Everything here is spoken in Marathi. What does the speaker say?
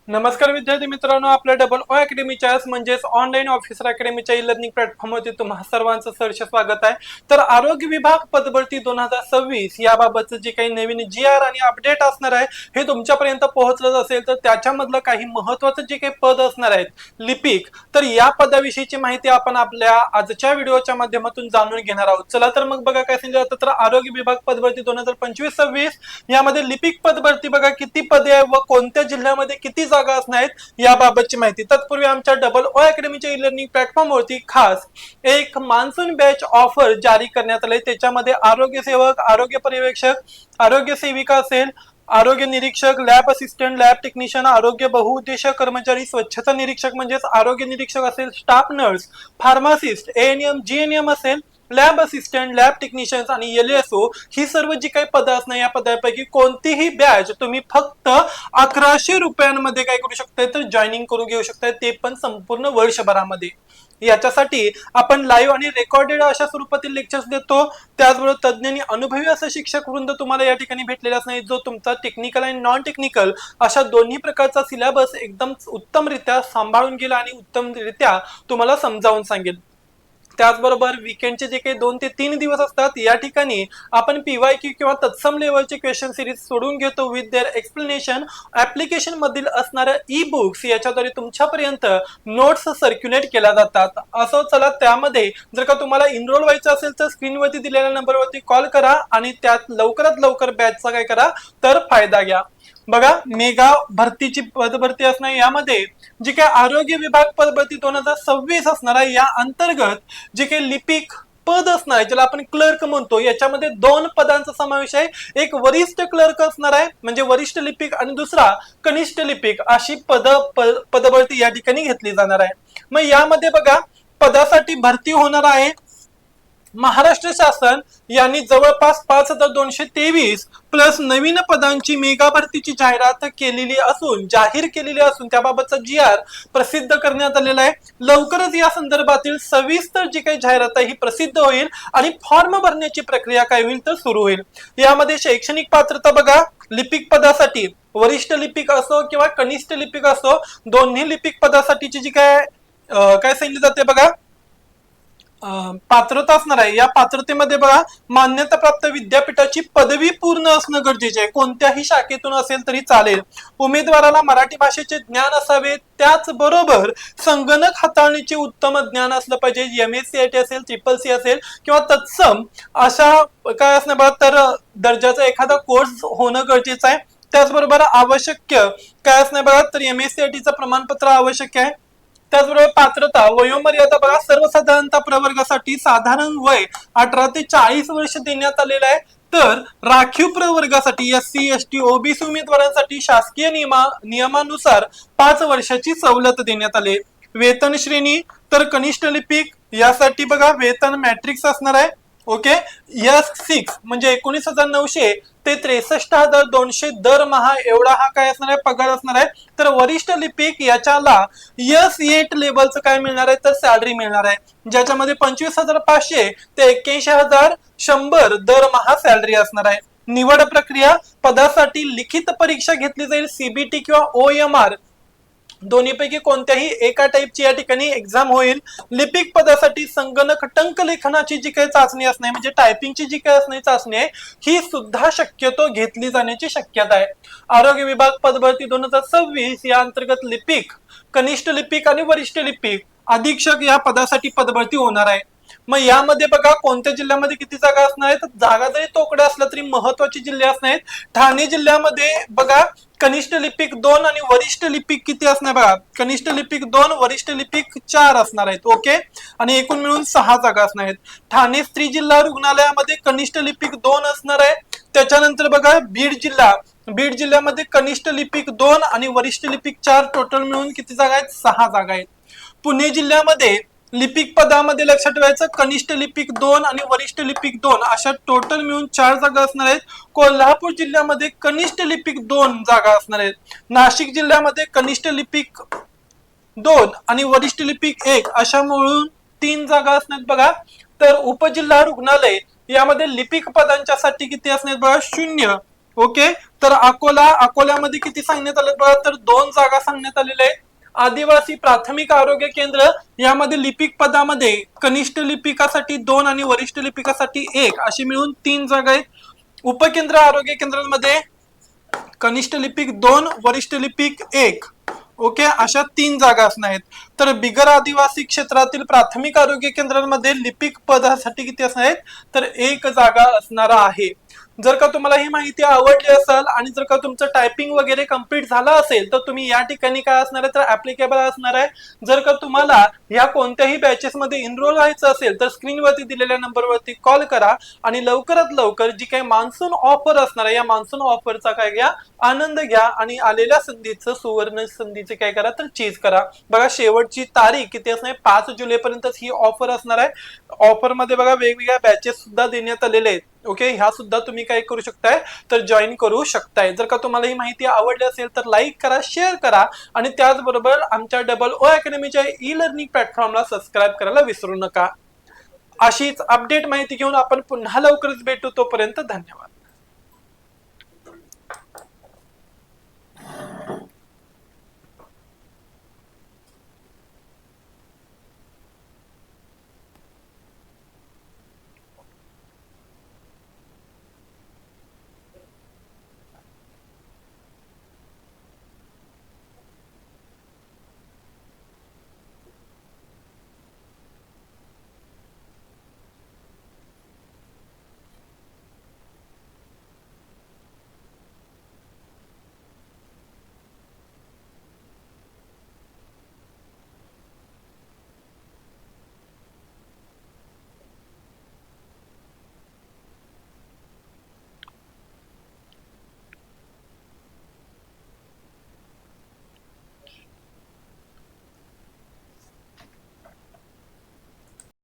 नमस्कार विद्यार्थी मित्रांनो, आपल्या डबल ओ अकॅडमीच्या म्हणजेच ऑनलाईन ऑफिसर अकॅडमीच्या ई लर्निंग प्लॅटफॉर्मवरती तुम्हा सर्वांचं सहर्ष स्वागत आहे। तर आरोग्य विभाग पदभरती 2026 याबाबतचं जे काही नवीन GR आणि अपडेट असणार आहे हे तुमच्यापर्यंत पोहोचलं असेल तर त्याच्यामधलं काही महत्त्वाचं जे काही पद असणार आहेत लिपिक, तर या पदाविषयीची माहिती आपण आपल्या आजच्या व्हिडिओच्या माध्यमातून जाणून घेणार आहोत। चला तर मग बघा काय सांगितलं जातं, तर आरोग्य विभाग पदभरती 2025-26 यामध्ये लिपिक पदभरती बघा किती पदे आहे व कोणत्या जिल्ह्यामध्ये किती जागा असणार आहेत याबाबतची माहिती। तत्पूर्वी आमच्या डबल ओ अकॅडमीच्या ई लर्निंग प्लॅटफॉर्मवरती खास एक मान्सून बॅच ऑफर जारी करण्यात आले। त्याच्यामध्ये आरोग्य सेवक, आरोग्य पर्यवेक्षक, आरोग्य सेविका असेल, आरोग्य निरीक्षक, लॅब असिस्टंट, लॅब टेक्निशियन, आरोग्य बहुउद्देशीय कर्मचारी, स्वच्छता निरीक्षक म्हणजेच आरोग्य निरीक्षक असेल, staff nurse, pharmacist, ANM, GNM असेल, लॅब असिस्टंट, लॅब टेक्निशियन्स आणि LSO ही सर्व जी काही पदं असणार या पदांपैकी कोणतीही बॅच तुम्ही फक्त 1100 रुपयांमध्ये काय करू शकताय तर जॉईनिंग करून घेऊ शकताय, ते पण संपूर्ण वर्षभरामध्ये। याच्यासाठी आपण लाईव्ह आणि रेकॉर्डेड अशा स्वरूपातील लेक्चर्स देतो। त्याचबरोबर तज्ञ आणि अनुभवी असं शिक्षक वृंद तुम्हाला या ठिकाणी भेटलेला असणार, जो तुमचा टेक्निकल आणि नॉन टेक्निकल अशा दोन्ही प्रकारचा सिलेबस एकदम उत्तमरित्या सांभाळून गेला आणि उत्तमरित्या तुम्हाला समजावून सांगेल। त्याचबरोबर वीकेंडचे जे काही 2 ते 3 दिवस असतात या ठिकाणी आपण PYQ किंवा तत्सम लेवलचे क्वेश्चन सिरीज सोडून घेतो विथ देअर एक्सप्लेनेशन। ऍप्लिकेशन मधील असणाऱ्या ई बुक्स याच्याद्वारे तुमच्यापर्यंत नोट्स सर्क्युलेट केल्या जातात। असो चला, त्यामध्ये जर का तुम्हाला इनरोल व्हायचं असेल तर स्क्रीनवरती दिलेल्या नंबरवरती कॉल करा आणि त्यात लवकरात लवकर बॅचचा काय करा तर फायदा घ्या। बघा, मेगा भरतीची पदभरती असणार, यामध्ये जी काही आरोग्य विभाग पदभरती 2026 असणार आहे या अंतर्गत जे काही लिपिक पद असणार आहे ज्याला आपण क्लर्क म्हणतो, याच्यामध्ये 2 पदांचा समावेश आहे। एक वरिष्ठ क्लर्क असणार आहे म्हणजे वरिष्ठ लिपिक आणि दुसरा कनिष्ठ लिपिक, अशी पदभरती या ठिकाणी घेतली जाणार आहे। मग यामध्ये बघा पदासाठी भरती होणार आहे। महाराष्ट्र शासन यांनी जवळपास 5223 प्लस नवीन पदांची मेगा भरतीची जाहिरात जाहीर केलेली असून त्याबाबतचा GR प्रसिद्ध करण्यात आलेला आहे। लवकरच या संदर्भातील सविस्तर जी काही जाहिरात आहे ही प्रसिद्ध होईल आणि फॉर्म भरण्याची प्रक्रिया काय होईल तर सुरू होईल। यामध्ये शैक्षणिक पात्रता बघा, लिपिक पदासाठी वरिष्ठ लिपिक असो किंवा कनिष्ठ लिपिक असो, दोन्ही लिपिक पदासाठीची जी काय सांगितले जाते बघा पात्रता असणार आहे। या पात्रतेमध्ये बघा मान्यता प्राप्त विद्यापीठाची पदवी पूर्ण असणं गरजेचे आहे, कोणत्याही शाखेतून असेल तरी चालेल। उमेदवाराला मराठी भाषेचे ज्ञान असावे, त्याचबरोबर संगणक हाताळणीचे उत्तम ज्ञान असलं पाहिजे। MSc असेल, CCC असेल किंवा तत्सम अशा काय असणार बघा तर दर्जाचा एखादा कोर्स होणं गरजेचं आहे। त्याचबरोबर आवश्यक काय असणार बघा तर MSc प्रमाणपत्र आवश्यक आहे। त्याचबरोबर पात्रता वयोमर्यादा बघा, सर्वसाधारणतः प्रवर्गासाठी साधारण वय 18 ते 40 वर्ष देण्यात आलेलं आहे। तर राखीव प्रवर्गासाठी SC ST OBC उमेदवारांसाठी शासकीय नियमानुसार 5 वर्षाची सवलत देण्यात आली। वेतन श्रेणी तर कनिष्ठ लिपिक यासाठी बघा वेतन मॅट्रिक्स असणार आहे। ओके, S6 म्हणजे 19,900 ते 63,200 दरमहा एवढा हा काय असणार आहे पगार असणार आहे। तर वरिष्ठ लिपिक याच्याला S8 लेवलचं काय मिळणार आहे तर सॅलरी मिळणार आहे, ज्याच्यामध्ये 25,500 ते 81,100 दरमहा सॅलरी असणार आहे। निवड प्रक्रिया पदासाठी लिखित परीक्षा घेतली जाईल, CBT किंवा OMR दोन्हीपैकी कोणत्याही एका टाईपची या ठिकाणी एक्झाम होईल। लिपिक पदासाठी संगणक टंकलेखनाची जी काही चाचणी असणे म्हणजे टायपिंगची जी काही असणे चाचणी आहे ही सुद्धा शक्यतो घेतली जाण्याची शक्यता आहे। आरोग्य विभाग पदभरती 2026 या अंतर्गत लिपिक, कनिष्ठ लिपिक आणि वरिष्ठ लिपिक अधीक्षक या पदासाठी पदभरती होणार आहे। मग यामध्ये बघा कोणत्या जिल्ह्यामध्ये किती जागा असणार आहेत, जागा जरी तोकड्या असल्या तरी महत्वाचे जिल्हे असणार आहेत। ठाणे जिल्ह्यामध्ये बघा कनिष्ठ लिपिक 2 आणि वरिष्ठ लिपिक किती असणार बघा, कनिष्ठ लिपिक 2 वरिष्ठ लिपिक 4 असणार आहेत। ओके, आणि एकूण मिळून 6 जागा असणार आहेत। ठाणे स्त्री जिल्हा रुग्णालयामध्ये कनिष्ठ लिपिक 2 असणार आहे। त्याच्यानंतर बघा बीड जिल्ह्यामध्ये कनिष्ठ लिपिक 2 आणि वरिष्ठ लिपिक 4 टोटल मिळून किती जागा आहेत 6 जागा आहेत। पुणे जिल्ह्यामध्ये लिपिक पदामध्ये लक्षात ठेवायचं कनिष्ठ लिपिक 2 आणि वरिष्ठ लिपिक 2 अशा टोटल मिळून 4 जागा असणार आहेत। कोल्हापूर जिल्ह्यामध्ये कनिष्ठ लिपिक 2 जागा असणार आहेत। नाशिक जिल्ह्यामध्ये कनिष्ठ लिपिक 2 आणि वरिष्ठ लिपिक 1 अशा मिळून 3 जागा असणार बघा। तर उपजिल्हा रुग्णालय यामध्ये लिपिक पदांच्या साठी किती असणार बघा 0, ओके, तर अकोल्यामध्ये किती सांगण्यात आले बघा, तर 2 जागा सांगण्यात आलेल्या आहेत. आदिवासी प्राथमिक आरोग्य केंद्र यामध्ये लिपिक पदामध्ये कनिष्ठ लिपिकासाठी 2 आणि वरिष्ठ लिपिकासाठी 1 अशी मिळून 3 जागा आहेत. उपकेंद्र आरोग्य केंद्रांमध्ये कनिष्ठ लिपिक 2, वरिष्ठ लिपिक 1. ओके, अशा 3 जागा असणार आहेत. तर बिगर आदिवासी क्षेत्रातील प्राथमिक आरोग्य केंद्रांमध्ये लिपिक पदासाठी किती असणार आहेत, तर 1 जागा असणार आहे. जर का तुम्हाला ही माहिती आवडली असेल आणि जर का तुमचं टायपिंग वगैरे कम्प्लीट झालं असेल तर तुम्ही या ठिकाणी काय असणार आहे, तर ऍप्लिकेबल असणार आहे. जर का तुम्हाला या कोणत्याही बॅचेस मध्ये एनरोल व्हायचं असेल तर स्क्रीनवरती दिलेल्या नंबरवरती कॉल करा आणि लवकरात लवकर जी काही मान्सून ऑफर असणार आहे या मान्सून ऑफरचा काय घ्या, आनंद घ्या आणि आलेल्या संधीचं सुवर्ण संधीचे काय करा, तर चीज करा. बघा शेवटची तारीख किती असणार आहे, 5 जुलै पर्यंत ही ऑफर असणार आहे. ऑफर मध्ये बघा वेगवेगळ्या बॅचेस सुद्धा देण्यात आलेले आहेत. ओके, ह्या सुद्धा तुम्ही काय करू शकताय, तर जॉईन करू शकताय. जर का तुम्हाला ही माहिती आवडली असेल तर लाईक करा, शेअर करा आणि त्याचबरोबर आमच्या डबल ओ अकॅडमीच्या ई लर्निंग प्लॅटफॉर्मला सबस्क्राईब करायला विसरू नका. अशीच अपडेट माहिती घेऊन आपण पुन्हा लवकरच भेटू. तोपर्यंत धन्यवाद.